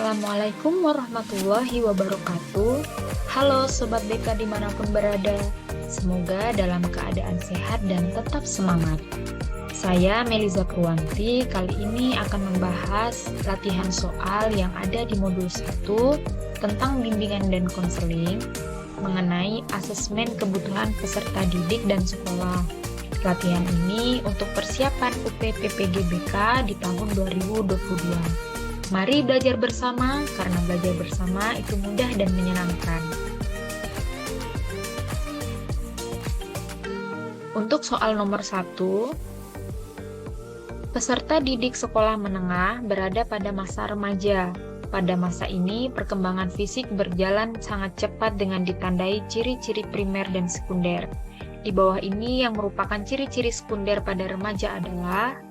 Assalamualaikum warahmatullahi wabarakatuh. Halo Sobat BK dimanapun berada. Semoga dalam keadaan sehat dan tetap semangat. Saya Meliza Purwanti, kali ini akan membahas latihan soal yang ada di modul 1 tentang bimbingan dan konseling mengenai asesmen kebutuhan peserta didik dan sekolah. Latihan ini untuk persiapan UPPPG BK di tahun 2022. Mari belajar bersama, karena belajar bersama itu mudah dan menyenangkan. Untuk soal nomor 1, peserta didik sekolah menengah berada pada masa remaja. Pada masa ini, perkembangan fisik berjalan sangat cepat dengan ditandai ciri-ciri primer dan sekunder. Di bawah ini yang merupakan ciri-ciri sekunder pada remaja adalah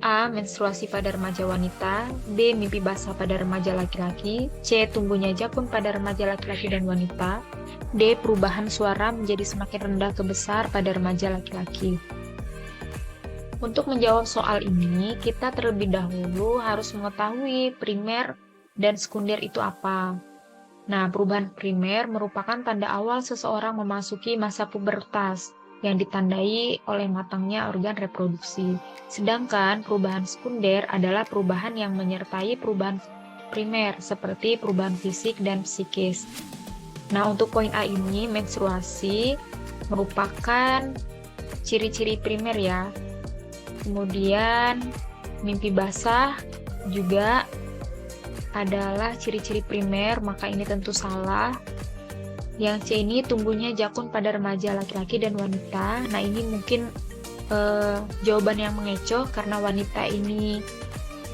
A. Menstruasi pada remaja wanita. B. Mimpi basah pada remaja laki-laki. C. Tumbuhnya jakun pada remaja laki-laki dan wanita. D. Perubahan suara menjadi semakin rendah ke besar pada remaja laki-laki. Untuk menjawab soal ini, kita terlebih dahulu harus mengetahui primer dan sekunder itu apa. Nah, perubahan primer merupakan tanda awal seseorang memasuki masa pubertas yang ditandai oleh matangnya organ reproduksi. Sedangkan perubahan sekunder adalah perubahan yang menyertai perubahan primer, seperti perubahan fisik dan psikis. Nah, untuk poin A ini, menstruasi merupakan ciri-ciri primer ya. Kemudian, mimpi basah juga adalah ciri-ciri primer, maka ini tentu salah. Yang C ini tumbuhnya jakun pada remaja laki-laki dan wanita. Nah, ini mungkin jawaban yang mengecoh karena wanita ini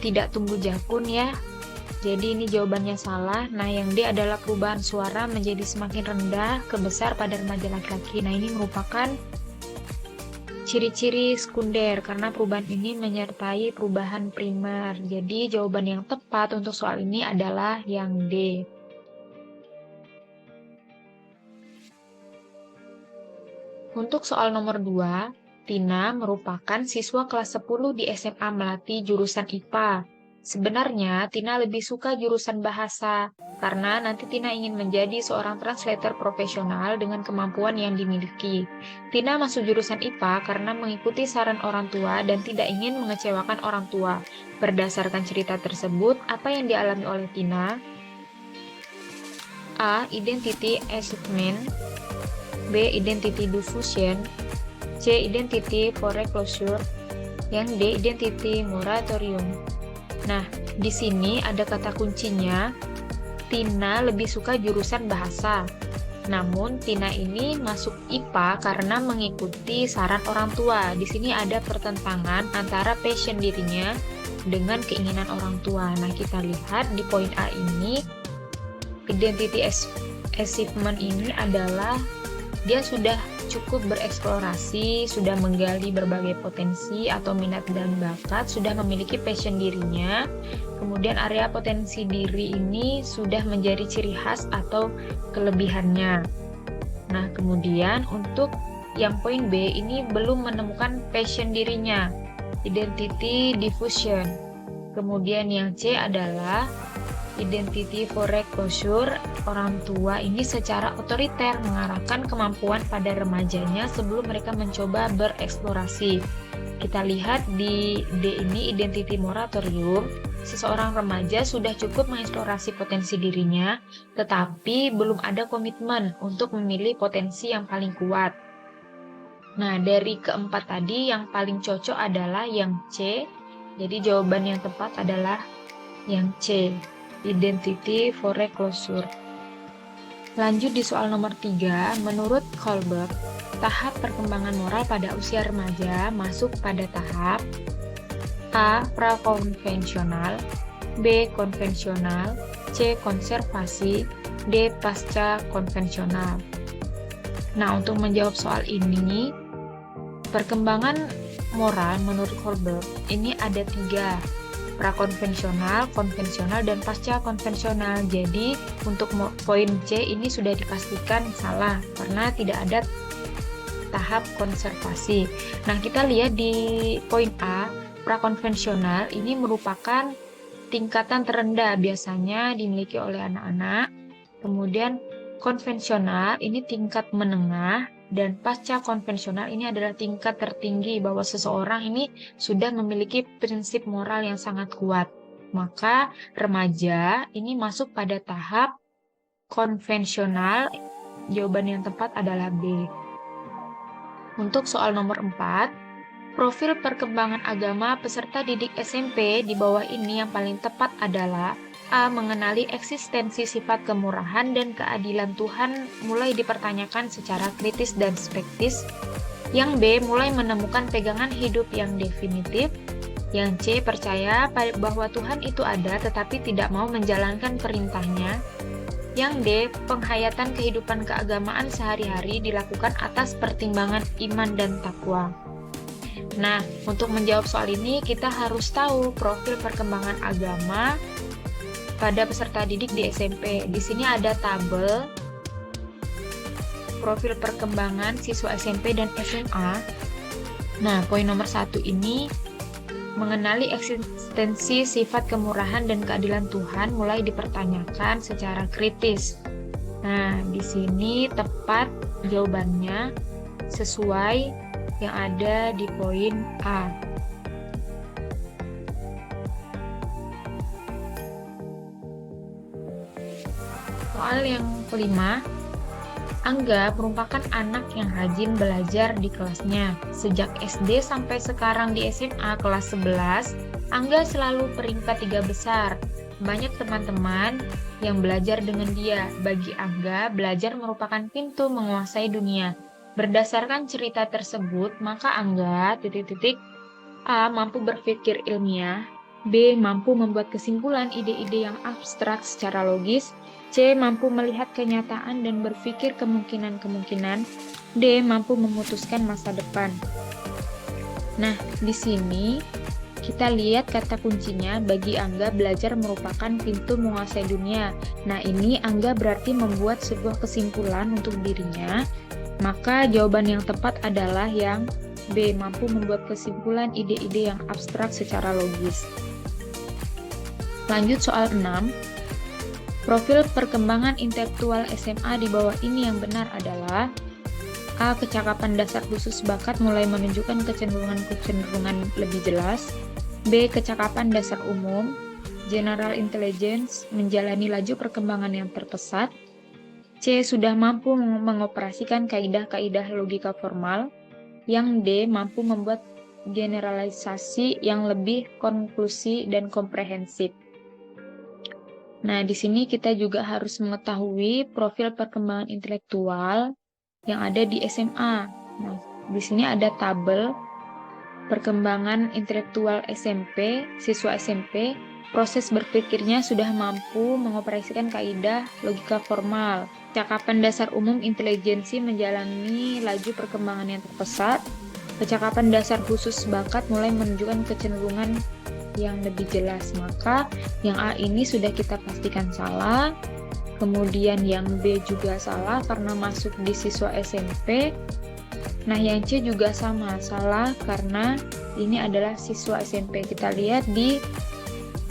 tidak tumbuh jakun ya. Jadi ini jawabannya salah. Nah, yang D adalah perubahan suara menjadi semakin rendah ke besar pada remaja laki-laki. Nah, ini merupakan ciri-ciri sekunder karena perubahan ini menyertai perubahan primer. Jadi jawaban yang tepat untuk soal ini adalah yang D. Untuk soal nomor 2, Tina merupakan siswa kelas 10 di SMA Melati jurusan IPA. Sebenarnya, Tina lebih suka jurusan bahasa, karena nanti Tina ingin menjadi seorang translator profesional dengan kemampuan yang dimiliki. Tina masuk jurusan IPA karena mengikuti saran orang tua dan tidak ingin mengecewakan orang tua. Berdasarkan cerita tersebut, apa yang dialami oleh Tina? A. Identity achievement. B. Identity diffusion. C. Identity foreclosure. Yang D. Identity moratorium. Nah, di sini ada kata kuncinya, Tina lebih suka jurusan bahasa. Namun, Tina ini masuk IPA karena mengikuti saran orang tua. Di sini ada pertentangan antara passion dirinya dengan keinginan orang tua. Nah, kita lihat di poin A ini, identity achievement ini adalah dia sudah cukup bereksplorasi, sudah menggali berbagai potensi atau minat dan bakat, sudah memiliki passion dirinya. Kemudian area potensi diri ini sudah menjadi ciri khas atau kelebihannya. Nah, kemudian untuk yang poin B ini belum menemukan passion dirinya, identity diffusion. Kemudian yang C adalah identity foreclosure. Orang tua ini secara otoriter mengarahkan kemampuan pada remajanya sebelum mereka mencoba bereksplorasi. Kita lihat di D ini identity moratorium. Seseorang remaja sudah cukup mengeksplorasi potensi dirinya, tetapi belum ada komitmen untuk memilih potensi yang paling kuat. Nah, dari keempat tadi yang paling cocok adalah yang C. Jadi jawaban yang tepat adalah yang C. Identity foreclosure. Lanjut di soal nomor 3, menurut Kohlberg, tahap perkembangan moral pada usia remaja masuk pada tahap A. Prakonvensional, B. Konvensional, C. Konservasi, D. Pasca konvensional. Nah, untuk menjawab soal ini, perkembangan moral menurut Kohlberg ini ada 3. Prakonvensional, konvensional, dan pasca konvensional. Jadi untuk poin C ini sudah dipastikan salah karena tidak ada tahap konservasi. Nah, kita lihat di poin A, prakonvensional ini merupakan tingkatan terendah biasanya dimiliki oleh anak-anak. Kemudian konvensional ini tingkat menengah, dan pasca konvensional ini adalah tingkat tertinggi bahwa seseorang ini sudah memiliki prinsip moral yang sangat kuat. Maka remaja ini masuk pada tahap konvensional. Jawaban yang tepat adalah B. Untuk soal nomor 4, profil perkembangan agama peserta didik SMP di bawah ini yang paling tepat adalah A. Mengenali eksistensi sifat kemurahan dan keadilan Tuhan mulai dipertanyakan secara kritis dan spektis. Yang B. Mulai menemukan pegangan hidup yang definitif. Yang C. Percaya bahwa Tuhan itu ada tetapi tidak mau menjalankan perintahnya. Yang D. Penghayatan kehidupan keagamaan sehari-hari dilakukan atas pertimbangan iman dan takwa. Nah, untuk menjawab soal ini kita harus tahu profil perkembangan agama pada peserta didik di SMP. Di sini ada tabel profil perkembangan siswa SMP dan SMA. Nah, poin nomor 1 ini mengenali eksistensi sifat kemurahan dan keadilan Tuhan mulai dipertanyakan secara kritis. Nah, di sini tepat jawabannya sesuai yang ada di poin A. Soal yang kelima, Angga merupakan anak yang rajin belajar di kelasnya. Sejak SD sampai sekarang di SMA kelas 11, Angga selalu peringkat 3 besar. Banyak teman-teman yang belajar dengan dia. Bagi Angga, belajar merupakan pintu menguasai dunia. Berdasarkan cerita tersebut, maka Angga A. Mampu berpikir ilmiah, B. Mampu membuat kesimpulan ide-ide yang abstrak secara logis, C. Mampu melihat kenyataan dan berpikir kemungkinan-kemungkinan, D. Mampu memutuskan masa depan. Nah, di sini kita lihat kata kuncinya, bagi Angga belajar merupakan pintu menguasai dunia. Nah, ini Angga berarti membuat sebuah kesimpulan untuk dirinya, maka jawaban yang tepat adalah yang B. Mampu membuat kesimpulan ide-ide yang abstrak secara logis. Lanjut soal 6. Profil perkembangan intelektual SMA di bawah ini yang benar adalah A. Kecakapan dasar khusus bakat mulai menunjukkan kecenderungan lebih jelas. B. Kecakapan dasar umum, general intelligence, menjalani laju perkembangan yang terpesat. C. Sudah mampu mengoperasikan kaidah-kaidah logika formal. Yang D. Mampu membuat generalisasi yang lebih konklusi dan komprehensif. Nah, di sini kita juga harus mengetahui profil perkembangan intelektual yang ada di SMA. Nah, di sini ada tabel perkembangan intelektual SMP, siswa SMP, proses berpikirnya sudah mampu mengoperasikan kaidah logika formal. Cakapan dasar umum intelijensi menjalani laju perkembangan yang terpesat. Kecakapan dasar khusus bakat mulai menunjukkan kecenderungan yang lebih jelas. Maka yang A ini sudah kita pastikan salah. Kemudian yang B juga salah karena masuk di siswa SMP. Nah, yang C juga sama, salah karena ini adalah siswa SMP. Kita lihat di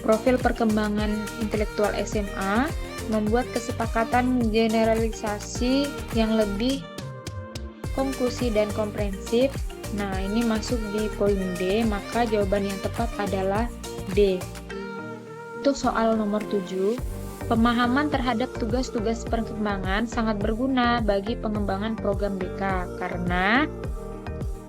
profil perkembangan intelektual SMA, membuat kesepakatan generalisasi yang lebih konklusi dan komprehensif. Nah, ini masuk di poin D, maka jawaban yang tepat adalah D. Untuk soal nomor 7, pemahaman terhadap tugas-tugas perkembangan sangat berguna bagi pengembangan program BK karena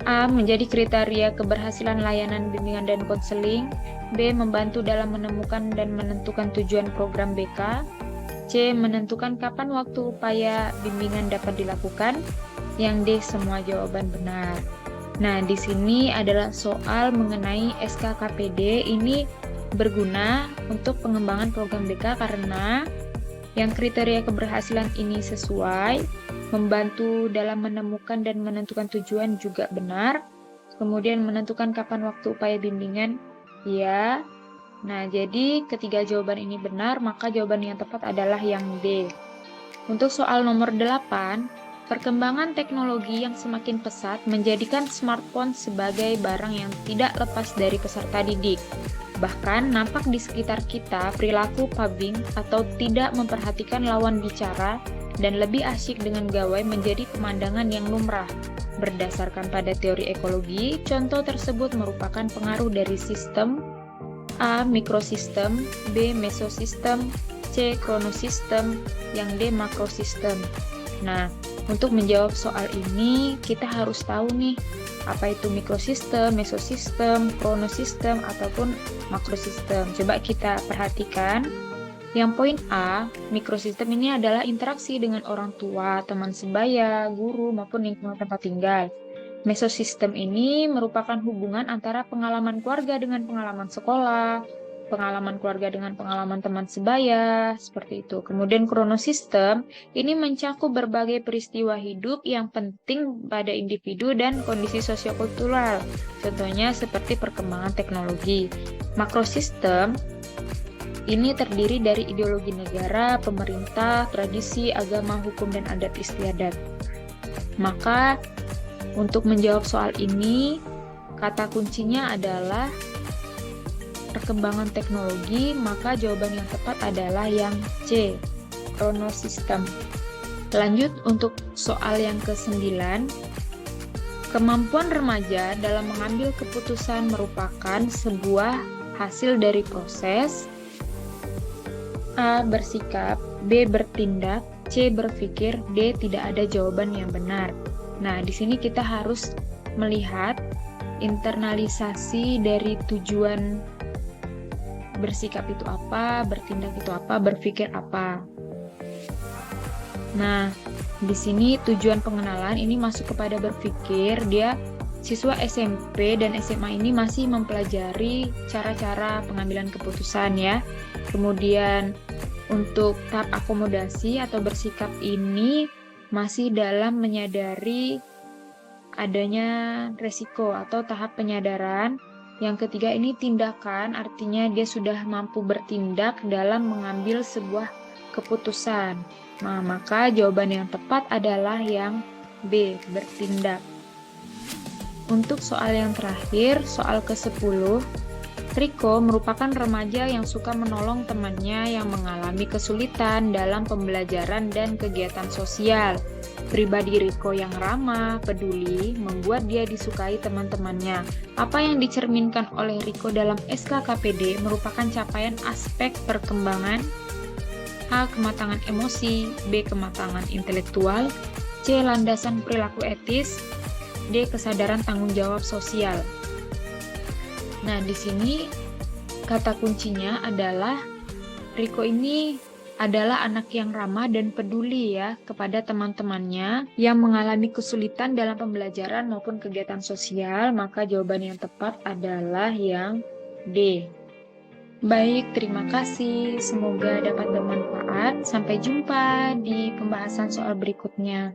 A. Menjadi kriteria keberhasilan layanan bimbingan dan konseling. B. Membantu dalam menemukan dan menentukan tujuan program BK. C. Menentukan kapan waktu upaya bimbingan dapat dilakukan. Yang D. Semua jawaban benar. Nah, di sini adalah soal mengenai SKKPD. Ini berguna untuk pengembangan program BK karena yang kriteria keberhasilan ini sesuai, membantu dalam menemukan dan menentukan tujuan juga benar, kemudian menentukan kapan waktu upaya bimbingan, ya. Nah, jadi ketiga jawaban ini benar, maka jawaban yang tepat adalah yang D. Untuk soal nomor 8, Perkembangan teknologi yang semakin pesat menjadikan smartphone sebagai barang yang tidak lepas dari peserta didik. Bahkan nampak di sekitar kita perilaku pubbing atau tidak memperhatikan lawan bicara dan lebih asyik dengan gawai menjadi pemandangan yang lumrah. Berdasarkan pada teori ekologi, contoh tersebut merupakan pengaruh dari sistem A. Mikrosistem, B. Mesosistem, C. Kronosistem, yang D. Makrosistem. Nah, untuk menjawab soal ini, kita harus tahu nih, apa itu mikrosistem, mesosistem, kronosistem, ataupun makrosistem. Coba kita perhatikan. Yang poin A, mikrosistem ini adalah interaksi dengan orang tua, teman sebaya, guru, maupun lingkungan tempat tinggal. Mesosistem ini merupakan hubungan antara pengalaman keluarga dengan pengalaman sekolah, pengalaman keluarga dengan pengalaman teman sebaya, seperti itu. Kemudian kronosistem ini mencakup berbagai peristiwa hidup yang penting pada individu dan kondisi sosiokultural. Contohnya seperti perkembangan teknologi. Makrosistem ini terdiri dari ideologi negara, pemerintah, tradisi, agama, hukum, dan adat istiadat. Maka, untuk menjawab soal ini, kata kuncinya adalah perkembangan teknologi, maka jawaban yang tepat adalah yang C, kronosistem. Lanjut untuk soal yang ke-9. Kemampuan remaja dalam mengambil keputusan merupakan sebuah hasil dari proses A. Bersikap, B. Bertindak, C. Berpikir, D. Tidak ada jawaban yang benar. Nah, di sini kita harus melihat internalisasi dari tujuan bersikap itu apa, bertindak itu apa, berpikir apa. Nah, di sini tujuan pengenalan ini masuk kepada berpikir. Dia siswa SMP dan SMA ini masih mempelajari cara-cara pengambilan keputusan ya. Kemudian untuk tahap akomodasi atau bersikap ini masih dalam menyadari adanya resiko atau tahap penyadaran. Yang ketiga ini tindakan, artinya dia sudah mampu bertindak dalam mengambil sebuah keputusan. Nah, maka jawaban yang tepat adalah yang B, bertindak. Untuk soal yang terakhir, soal ke-10, Riko merupakan remaja yang suka menolong temannya yang mengalami kesulitan dalam pembelajaran dan kegiatan sosial. Pribadi Riko yang ramah, peduli, membuat dia disukai teman-temannya. Apa yang dicerminkan oleh Riko dalam SKKPD merupakan capaian aspek perkembangan A. Kematangan emosi, B. Kematangan intelektual, C. Landasan perilaku etis, D. Kesadaran tanggung jawab sosial. Nah, di sini kata kuncinya adalah Riko ini adalah anak yang ramah dan peduli ya kepada teman-temannya yang mengalami kesulitan dalam pembelajaran maupun kegiatan sosial, maka jawaban yang tepat adalah yang D. Baik, terima kasih. Semoga dapat bermanfaat. Sampai jumpa di pembahasan soal berikutnya.